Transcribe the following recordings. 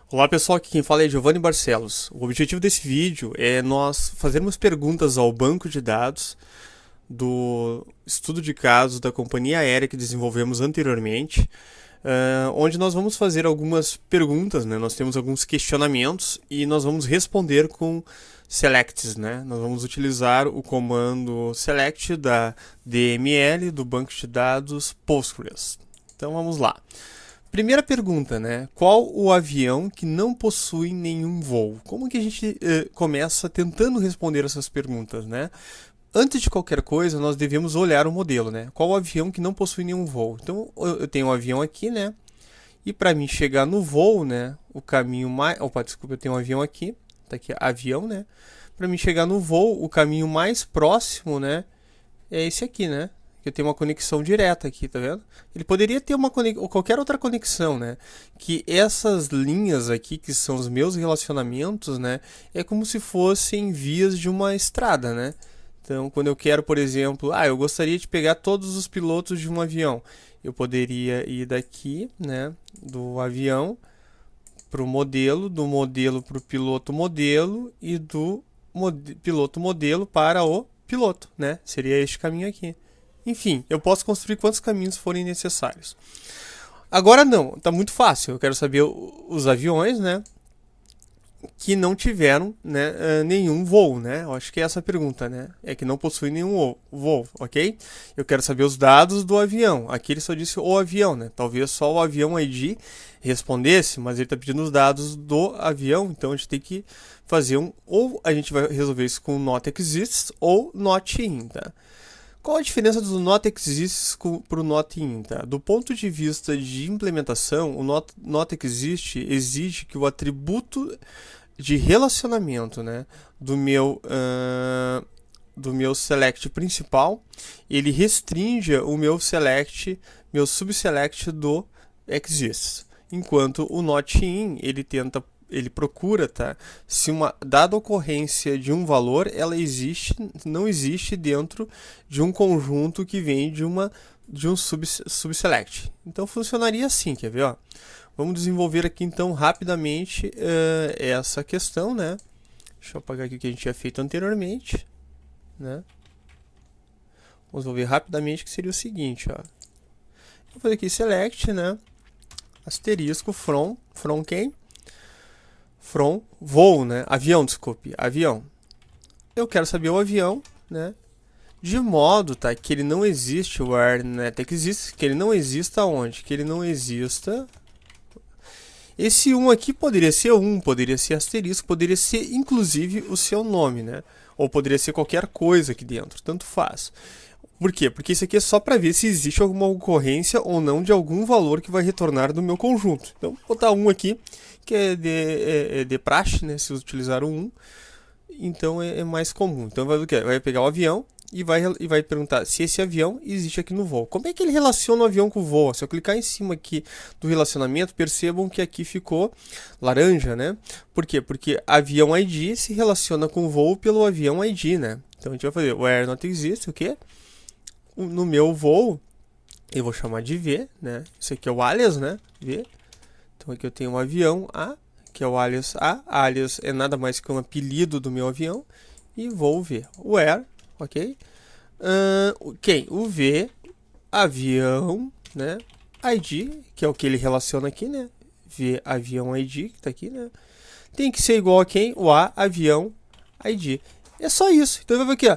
Olá pessoal, aqui quem fala é Giovanni Barcelos. O objetivo desse vídeo é nós fazermos perguntas ao banco de dados do estudo de casos da companhia aérea que desenvolvemos anteriormente, onde nós vamos fazer algumas perguntas, né? Nós temos alguns questionamentos e nós vamos responder com selects, né? Nós vamos utilizar o comando select da DML do banco de dados Postgres. Então vamos lá. Primeira pergunta, né? Qual o avião que não possui nenhum voo? Como que a gente começa tentando responder essas perguntas, né? Antes de qualquer coisa, nós devemos olhar o modelo, né? Qual o avião que não possui nenhum voo? Então, eu tenho um avião aqui, né? E para mim chegar no voo, né? O caminho mais... Opa, desculpa, eu tenho um avião aqui. Tá aqui, avião, né? Para mim chegar no voo, o caminho mais próximo, né? É esse aqui, né? Eu tenho uma conexão direta aqui, tá vendo? Ele poderia ter uma ou qualquer outra conexão, né? Que essas linhas aqui, que são os meus relacionamentos, né? É como se fossem vias de uma estrada, né? Então, quando eu quero, por exemplo, eu gostaria de pegar todos os pilotos de um avião. Eu poderia ir daqui, né? Do avião para o modelo, do modelo para o piloto modelo e do piloto modelo para o piloto, né? Seria este caminho aqui. Enfim, eu posso construir quantos caminhos forem necessários. Agora não, está muito fácil. Eu quero saber os aviões, né, que não tiveram, né, nenhum voo, né? Eu acho que é essa a pergunta, né? É que não possui nenhum voo, ok? Eu quero saber os dados do avião. Aqui ele só disse o avião, né? Talvez só o avião ID respondesse, mas ele está pedindo os dados do avião, então a gente tem que fazer ou a gente vai resolver isso com not exists ou not in, tá? Qual a diferença do not exists para o not in? Tá? Do ponto de vista de implementação, o not exist exige que o atributo de relacionamento, né, do meu select principal, ele restrinja o meu subselect do exists. Enquanto o not in, ele procura, tá? Se uma dada ocorrência de um valor, ela não existe dentro de um conjunto que vem de um subselect. Então funcionaria assim, quer ver? Ó? Vamos desenvolver aqui então rapidamente essa questão, né? Deixa eu apagar aqui o que a gente tinha feito anteriormente, né? Vamos desenvolver rapidamente, que seria o seguinte, ó. Vou fazer aqui select, né? Asterisco from quem? From voo, né? Avião, desculpe, avião. Eu quero saber o avião, né? De modo, tá, que ele não existe, where net exists, que ele não exista onde? Que ele não exista. Esse 1 aqui poderia ser 1, poderia ser asterisco, poderia ser inclusive o seu nome, né? Ou poderia ser qualquer coisa aqui dentro, tanto faz. Por quê? Porque isso aqui é só para ver se existe alguma ocorrência ou não de algum valor que vai retornar do meu conjunto. Então, vou botar 1 aqui, que é de praxe, né? Se utilizar o 1, então é mais comum. Então, vai pegar o avião e vai perguntar se esse avião existe aqui no voo. Como é que ele relaciona o avião com o voo? Se eu clicar em cima aqui do relacionamento, percebam que aqui ficou laranja, né? Por quê? Porque avião ID se relaciona com o voo pelo avião ID, né? Então, a gente vai fazer where not exist, o quê? No meu voo, eu vou chamar de V, né? Isso aqui é o alias, né? V. Então aqui eu tenho um avião A, que é o alias A. Alias é nada mais que um apelido do meu avião. E voo V. Where, ok? Quem? O V, avião, né? ID, que é o que ele relaciona aqui, né? V, avião ID, que tá aqui, né? Tem que ser igual a quem? O A, avião, ID. É só isso. Então eu vou aqui, ó.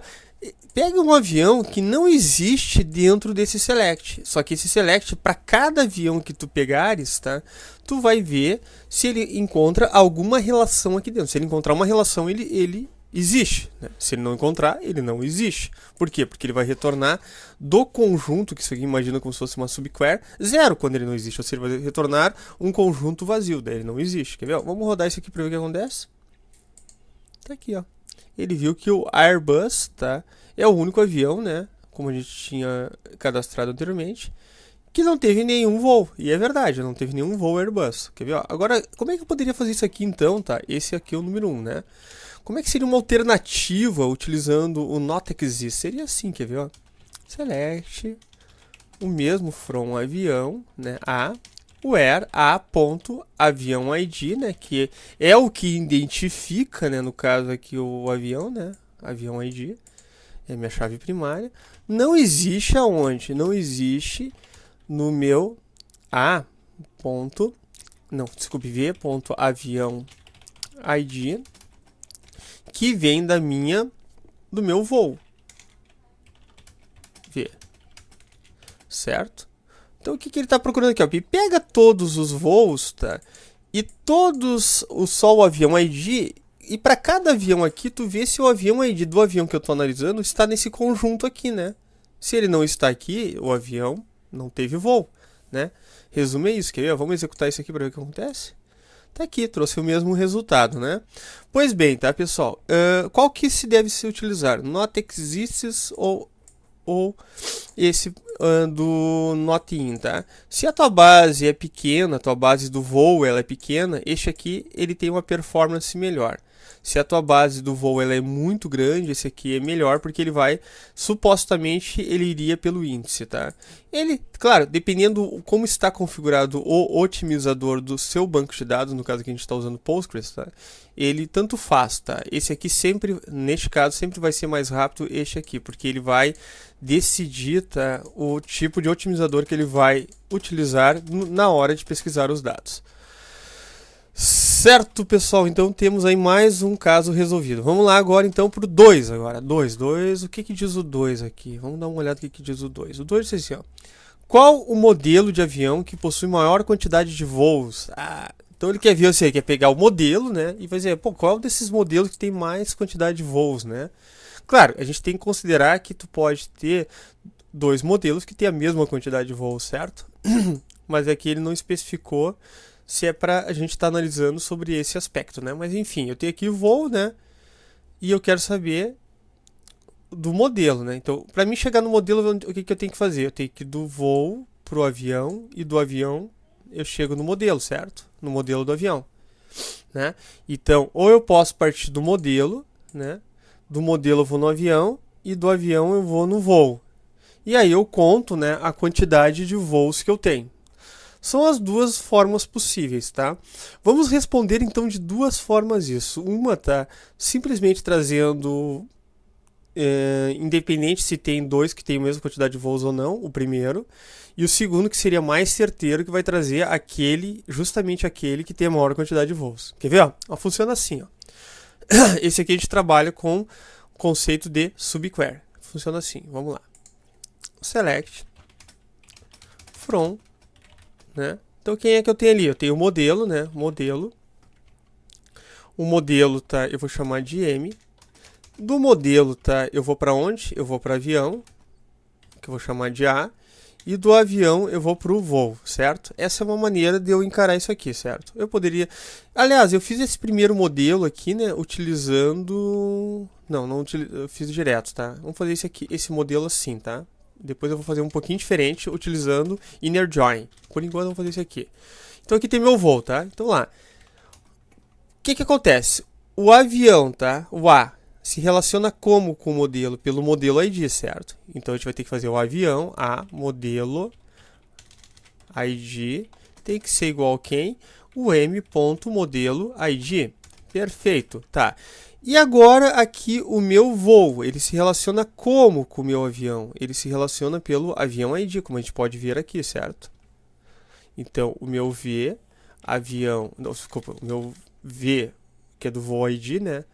Pega um avião que não existe dentro desse select. Só que esse select, para cada avião que tu pegares, tá? Tu vai ver se ele encontra alguma relação aqui dentro. Se ele encontrar uma relação, ele existe, né? Se ele não encontrar, ele não existe. Por quê? Porque ele vai retornar do conjunto, que isso aqui imagina como se fosse uma subquery, 0 quando ele não existe. Ou seja, ele vai retornar um conjunto vazio, daí ele não existe. Quer ver? Vamos rodar isso aqui para ver o que acontece. Tá aqui, ó. Ele viu que o Airbus, tá? É o único avião, né? Como a gente tinha cadastrado anteriormente, que não teve nenhum voo. E é verdade, não teve nenhum voo Airbus. Quer ver? Ó? Agora, como é que eu poderia fazer isso aqui então, tá? Esse aqui é o número 1, né? Como é que seria uma alternativa utilizando o not exist? Seria assim, quer ver? Ó? Select o mesmo from avião, né? A where a.avião ID, né, que é o que identifica, né, no caso aqui o avião, né, avião ID, é a minha chave primária, não existe aonde? Não existe no meu v.avião ID, que vem do meu voo. V. Certo? Então o que ele está procurando aqui? Ó? Ele pega todos os voos, tá? E todos só o avião ID. E para cada avião aqui, tu vê se o avião ID do avião que eu estou analisando está nesse conjunto aqui, né? Se ele não está aqui, o avião não teve voo, né? Resumo é isso. Quer ver? Vamos executar isso aqui para ver o que acontece. Tá aqui, trouxe o mesmo resultado, né? Pois bem, tá, pessoal? Qual que se deve se utilizar? Not exists ou esse do not in, tá? Se a tua base é pequena, a tua base do voo ela é pequena, este aqui ele tem uma performance melhor. Se a tua base do voo ela é muito grande, esse aqui é melhor porque ele vai, supostamente, ele iria pelo índice, tá? Ele, claro, dependendo como está configurado o otimizador do seu banco de dados, no caso aqui a gente está usando Postgres, tá? Ele tanto faz, tá? Esse aqui sempre, neste caso, sempre vai ser mais rápido este aqui, porque ele vai decidir, tá, o tipo de otimizador que ele vai utilizar na hora de pesquisar os dados. Certo, pessoal, então temos aí mais um caso resolvido. Vamos lá agora então para o 2 agora. 2, o que diz o 2 aqui? Vamos dar uma olhada no que diz o 2. O 2 diz assim, ó. Qual o modelo de avião que possui maior quantidade de voos? Então ele quer ver, você quer pegar o modelo, né? E vai dizer, pô, qual desses modelos que tem mais quantidade de voos, né? Claro, a gente tem que considerar que tu pode ter dois modelos que têm a mesma quantidade de voos, certo? Mas aqui ele não especificou se é para a gente estar analisando sobre esse aspecto, né? Mas enfim, eu tenho aqui o voo, né? E eu quero saber do modelo, né? Então, para mim chegar no modelo, o que eu tenho que fazer? Eu tenho que ir do voo pro avião e do avião eu chego no modelo, certo? No modelo do avião, né? Então, ou eu posso partir do modelo, né? Do modelo eu vou no avião e do avião eu vou no voo. E aí eu conto, né, a quantidade de voos que eu tenho. São as duas formas possíveis, tá? Vamos responder então de duas formas isso. Uma tá simplesmente trazendo, independente se tem dois que tem a mesma quantidade de voos ou não, o primeiro. E o segundo que seria mais certeiro, que vai trazer justamente aquele que tem a maior quantidade de voos. Quer ver? Ó, funciona assim, ó. Esse aqui a gente trabalha com o conceito de subquery. Funciona assim, vamos lá. Select from, né? Então quem é que eu tenho ali? Eu tenho o modelo, né? Modelo. O modelo, tá? Eu vou chamar de M. Do modelo, tá? Eu vou para onde? Eu vou para avião, que eu vou chamar de A. E do avião eu vou para o voo, certo? Essa é uma maneira de eu encarar isso aqui, certo? Eu poderia... Aliás, eu fiz esse primeiro modelo aqui, né? Utilizando... Não eu fiz direto, tá? Vamos fazer esse modelo assim, tá? Depois eu vou fazer um pouquinho diferente, utilizando inner join. Por enquanto eu vou fazer isso aqui. Então aqui tem meu voo, tá? Então lá. O que acontece? O avião, tá? O A se relaciona como com o modelo? Pelo modelo ID, certo? Então a gente vai ter que fazer o avião, A, modelo, ID, tem que ser igual a quem? O M.modelo ID. Perfeito, tá. E agora aqui o meu voo, ele se relaciona como com o meu avião? Ele se relaciona pelo avião ID, como a gente pode ver aqui, certo? Então o meu V, avião, não, desculpa, o meu V, que é do voo ID, né?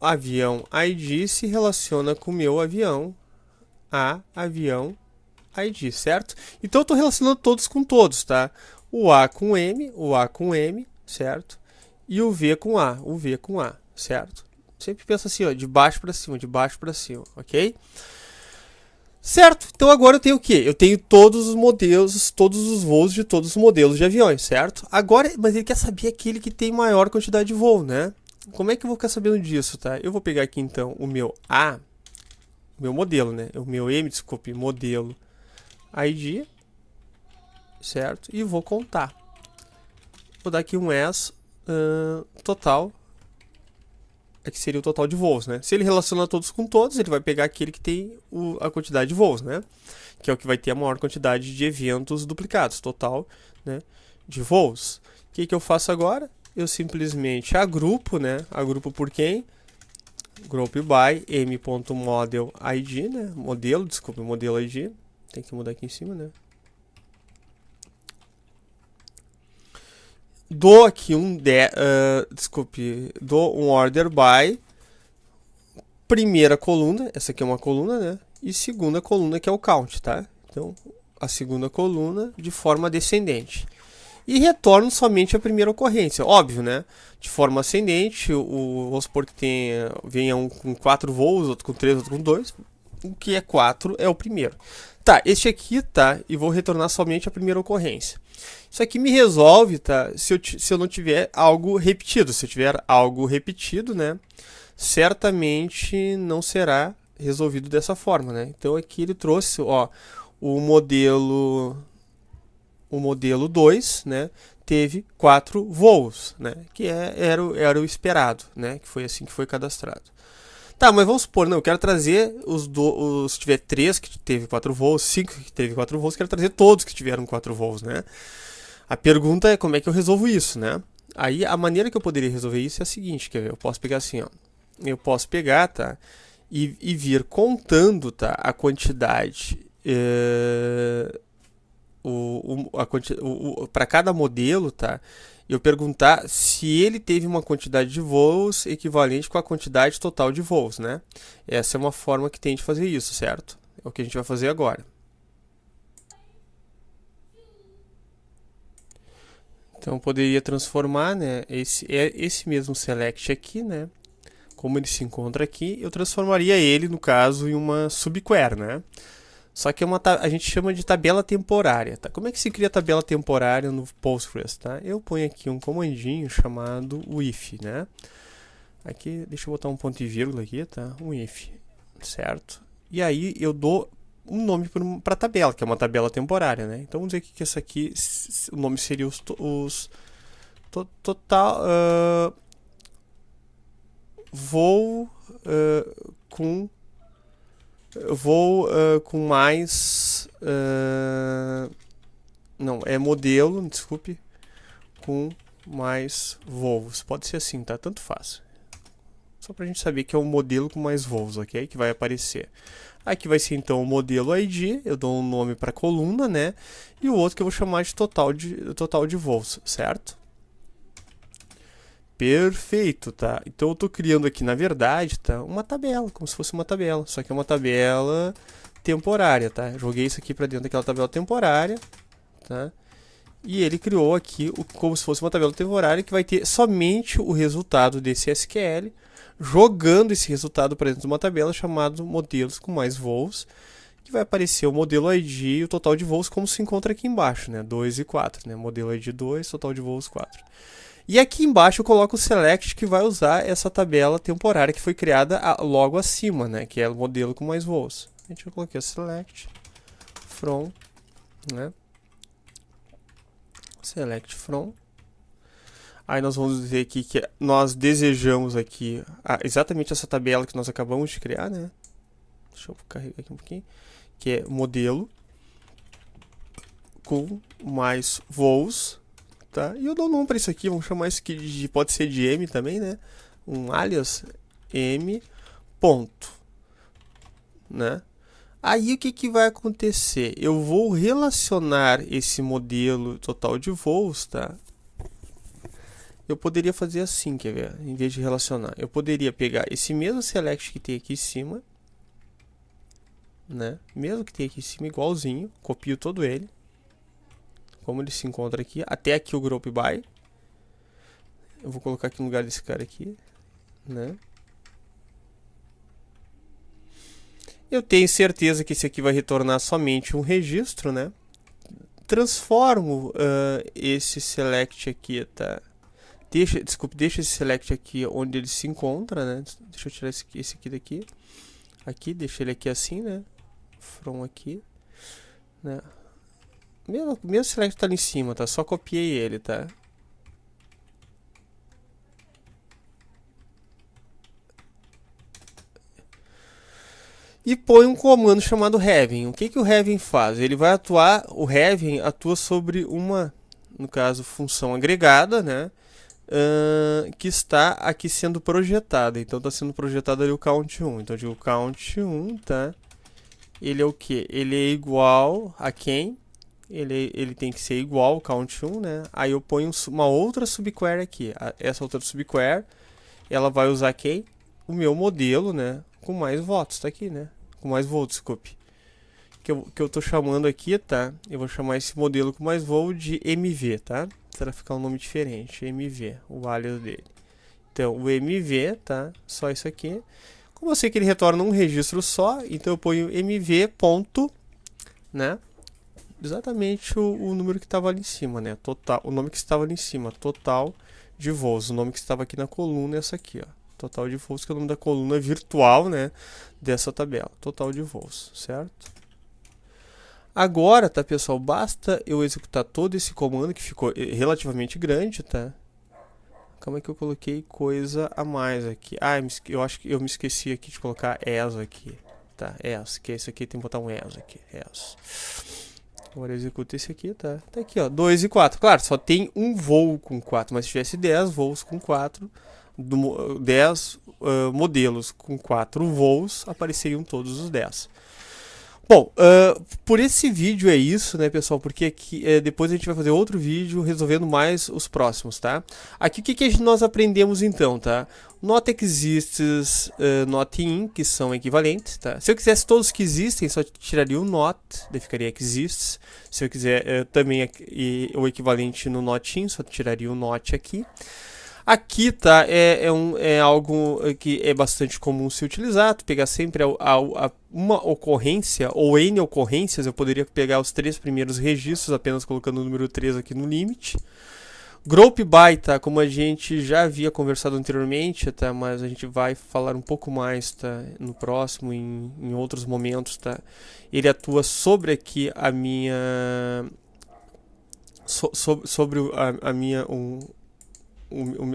Avião ID se relaciona com o meu avião, avião ID, certo? Então eu estou relacionando todos com todos, tá? O A com M, certo? E o V com A, certo? Sempre pensa assim, ó, de baixo para cima, ok? Certo? Então agora eu tenho o quê? Eu tenho todos os modelos, todos os voos de todos os modelos de aviões, certo? Agora, mas ele quer saber aquele que tem maior quantidade de voo, né? Como é que eu vou ficar sabendo disso, tá? Eu vou pegar aqui então o meu A, o meu modelo, né? O meu M, desculpe, modelo ID, certo? E vou contar. Vou dar aqui um S total que seria o total de voos, né? Se ele relaciona todos com todos, ele vai pegar aquele que tem a quantidade de voos, né? Que é o que vai ter a maior quantidade de eventos duplicados, total, né, de voos. O que eu faço agora? Eu simplesmente agrupo, né? Agrupo por quem? Group by m.model id, né? Modelo id. Tem que mudar aqui em cima, né? Dou aqui dou um order by primeira coluna, essa aqui é uma coluna, né? E segunda coluna, que é o count, tá? Então, a segunda coluna de forma descendente. E retorno somente a primeira ocorrência. Óbvio, né? De forma ascendente, vamos supor que venha um com 4 voos, outro com 3, outro com 2. O que é 4 é o primeiro. Tá, este aqui, tá? E vou retornar somente a primeira ocorrência. Isso aqui me resolve, tá? Se eu não tiver algo repetido. Se eu tiver algo repetido, né? Certamente não será resolvido dessa forma, né? Então aqui ele trouxe, ó, o modelo 2, né? Teve 4 voos, né? Que era o esperado, né? Que foi assim que foi cadastrado. Tá, mas vamos supor, não, eu quero trazer se tiver 3 que teve 4 voos, 5 que teve 4 voos, quero trazer todos que tiveram 4 voos, né? A pergunta é como é que eu resolvo isso, né? Aí a maneira que eu poderia resolver isso é a seguinte, quer ver? Eu posso pegar assim, ó. Eu posso pegar, tá? E vir contando, tá? A quantidade para cada modelo, tá? Eu perguntar se ele teve uma quantidade de voos equivalente com a quantidade total de voos, né? Essa é uma forma que tem de fazer isso, certo? É o que a gente vai fazer agora. Então eu poderia transformar, né, esse mesmo select aqui, né? Como ele se encontra aqui, eu transformaria ele, no caso, em uma subquery, né? Só que a gente chama de tabela temporária, tá? Como é que se cria tabela temporária no Postgres, tá? Eu ponho aqui um comandinho chamado if, né? Aqui, deixa eu botar um ponto e vírgula aqui, tá? Um if, certo? E aí eu dou um nome para a tabela, que é uma tabela temporária, né? Então vamos dizer que essa aqui, o nome seria total vou com mais não, é modelo, desculpe, com mais voos. Pode ser assim, tá? Tanto faz. Só pra gente saber que é um modelo com mais voos, ok? Que vai aparecer. Aqui vai ser então o modelo ID, eu dou um nome para coluna, né? E o outro que eu vou chamar de total de voos, certo? Perfeito, tá? Então eu tô criando aqui, na verdade, tá, uma tabela, como se fosse uma tabela, só que é uma tabela temporária, tá? Joguei isso aqui para dentro daquela tabela temporária, tá? E ele criou aqui como se fosse uma tabela temporária que vai ter somente o resultado desse SQL, jogando esse resultado para dentro de uma tabela chamada modelos com mais voos, que vai aparecer o modelo ID e o total de voos como se encontra aqui embaixo, né? 2 e 4, né? Modelo ID 2, total de voos 4. E aqui embaixo eu coloco o select que vai usar essa tabela temporária que foi criada logo acima, né? Que é o modelo com mais voos. A gente vai colocar select from, né? Select from. Aí nós vamos dizer aqui que nós desejamos aqui exatamente essa tabela que nós acabamos de criar, né? Deixa eu carregar aqui um pouquinho. Que é modelo com mais voos, tá? E eu dou um nome para isso aqui, vamos chamar isso aqui pode ser de M também, né? Um alias M ponto, né? Aí o que vai acontecer? Eu vou relacionar esse modelo total de voos, tá? Eu poderia fazer assim, quer ver? Em vez de relacionar, eu poderia pegar esse mesmo select que tem aqui em cima, né? Mesmo que tem aqui em cima, igualzinho, copio todo ele, como ele se encontra aqui, até aqui o group by. Eu vou colocar aqui no lugar desse cara aqui, né? Eu tenho certeza que esse aqui vai retornar somente um registro, né? Transformo esse select aqui, tá? Deixa esse select aqui onde ele se encontra, né? Deixa eu tirar esse aqui daqui. Aqui, deixa ele aqui assim, né? From aqui, né? Mesmo select tá ali em cima, tá? Só copiei ele, tá? e põe um comando chamado having. O que que o having faz? Ele vai atuar, o having atua sobre uma, no caso, função agregada, né? Que está aqui sendo projetada. Então está sendo projetado ali o count1. Então eu digo count1, tá? Ele é o que? Ele é igual a quem? Ele tem que ser igual ao count1, né? Aí eu ponho uma outra subquery aqui. Essa outra subquery, ela vai usar quem? O meu modelo, né? Com mais votos, tá aqui, né? Com mais votos, desculpe. Que eu tô chamando aqui, tá? Eu vou chamar esse modelo com mais voo de MV, tá? Para ficar um nome diferente, MV, o alias dele. Então, o MV, tá? Só isso aqui. Como eu sei que ele retorna um registro só, então eu ponho MV ponto, né? Exatamente o número que estava ali em cima, né? Total, o nome que estava ali em cima, total de voos. O nome que estava aqui na coluna é essa aqui, ó. Total de voos, que é o nome da coluna virtual, né? Dessa tabela. Total de voos, certo? Agora, tá, pessoal? Basta eu executar todo esse comando, que ficou relativamente grande, tá? Calma que eu coloquei coisa a mais aqui. Ah, eu acho que eu me esqueci aqui de colocar ES aqui. Tá, ES, que esse aqui tem que botar um ES aqui. ES. Agora eu executo esse aqui, tá? Tá aqui, ó, 2 e 4. Claro, só tem um voo com 4, mas se tivesse 10 voos com 4, 10 modelos com 4 voos, apareceriam todos os 10. Bom, por esse vídeo é isso, né, pessoal? Porque aqui, depois a gente vai fazer outro vídeo resolvendo mais os próximos, tá? Aqui o que nós aprendemos então, tá? Not exists, not in, que são equivalentes, tá? Se eu quisesse todos que existem, só tiraria o not, daí ficaria exists. Se eu quiser também o equivalente no not in, só tiraria o not aqui. Aqui, tá, é algo que é bastante comum se utilizar, tu pegar sempre uma ocorrência, ou N ocorrências, eu poderia pegar os 3 primeiros registros, apenas colocando o número 3 aqui no limite. Group by, tá, como a gente já havia conversado anteriormente, tá, mas a gente vai falar um pouco mais, tá, no próximo, em outros momentos, tá. Ele atua sobre aqui a minha... sobre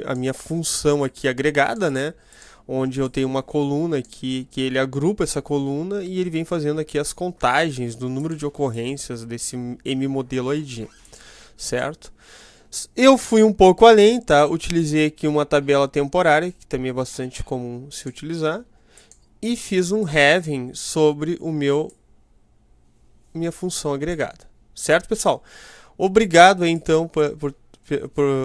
a minha função aqui agregada, né? Onde eu tenho uma coluna que ele agrupa essa coluna e ele vem fazendo aqui as contagens do número de ocorrências desse mmodelo ID, certo? Eu fui um pouco além, tá? Utilizei aqui uma tabela temporária, que também é bastante comum se utilizar, e fiz um having sobre minha função agregada, certo, pessoal? Obrigado aí, então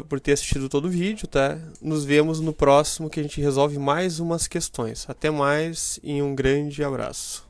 por ter assistido todo o vídeo, tá? Nos vemos no próximo, que a gente resolve mais umas questões. Até mais e um grande abraço.